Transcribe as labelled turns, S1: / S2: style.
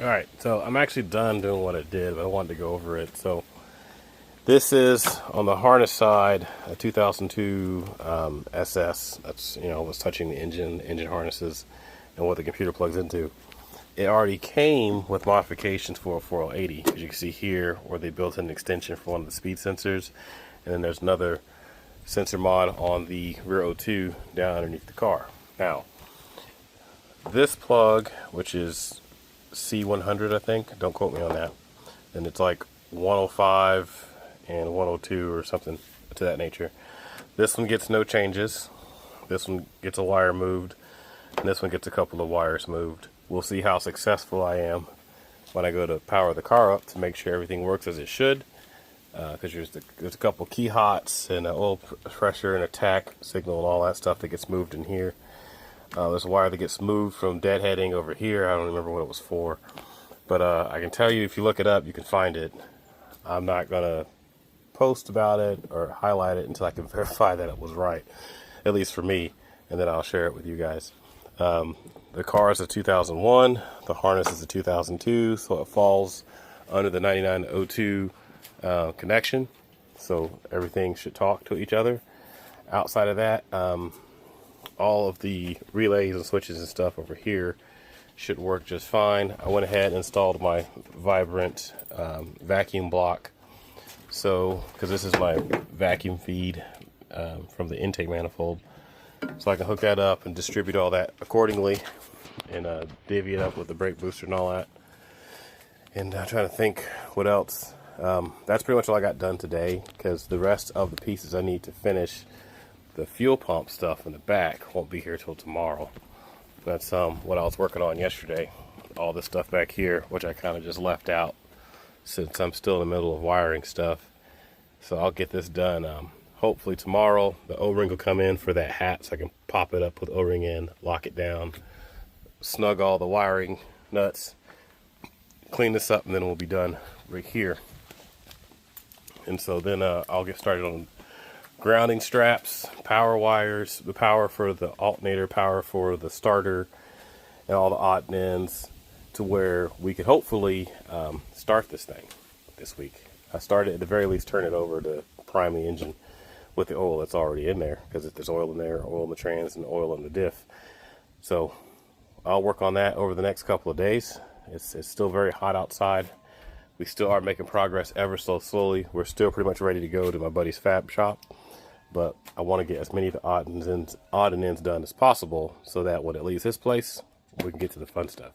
S1: Alright, so I'm actually done doing what I did, but I wanted to go over it. So this is on the harness side, a 2002 SS. That's, was touching the engine harnesses, and what the computer plugs into. It already came with modifications for a 4080, as you can see here, where they built in an extension for one of the speed sensors, and then there's another sensor mod on the rear O2 down underneath the car. Now, this plug, which is C100, I think, don't quote me on that, and it's like 105 and 102 or something to that nature. This one gets no changes. This one gets a wire moved, and this one gets a couple of wires moved. We'll see how successful I am when I go to power the car up to make sure everything works as it should. Because there's a couple key hots and an oil pressure and a tach signal and all that stuff that gets moved in here. There's a wire that gets moved from deadheading over here. I don't remember what it was for. But I can tell you, if you look it up, you can find it. I'm not going to post about it or highlight it until I can verify that it was right, at least for me, and then I'll share it with you guys. The car is a 2001. The harness is a 2002, so it falls under the 9902 connection. So everything should talk to each other. Outside of that, all of the relays and switches and stuff over here should work just fine. I went ahead and installed my Vibrant vacuum block. So, because this is my vacuum feed from the intake manifold. So I can hook that up and distribute all that accordingly and divvy it up with the brake booster and all that. And I'm trying to think what else. That's pretty much all I got done today, because the rest of the pieces I need to finish, the fuel pump stuff in the back, won't be here till tomorrow. That's what I was working on yesterday. All this stuff back here, which I kind of just left out since I'm still in the middle of wiring stuff. So I'll get this done. Hopefully tomorrow the O-ring will come in for that hat, so I can pop it up with O-ring in, lock it down, snug all the wiring nuts, clean this up, and then we'll be done right here. And so then I'll get started on grounding straps, power wires, the power for the alternator, power for the starter, and all the odd and ends, to where we could hopefully start this thing this week. I started, at the very least, turn it over to prime the engine with the oil that's already in there, because if there's oil in there, oil in the trans and oil in the diff. So I'll work on that over the next couple of days. It's still very hot outside. We still are making progress ever so slowly. We're still pretty much ready to go to my buddy's fab shop, but I want to get as many of the odd and ends done as possible, so that when it leaves his place, we can get to the fun stuff.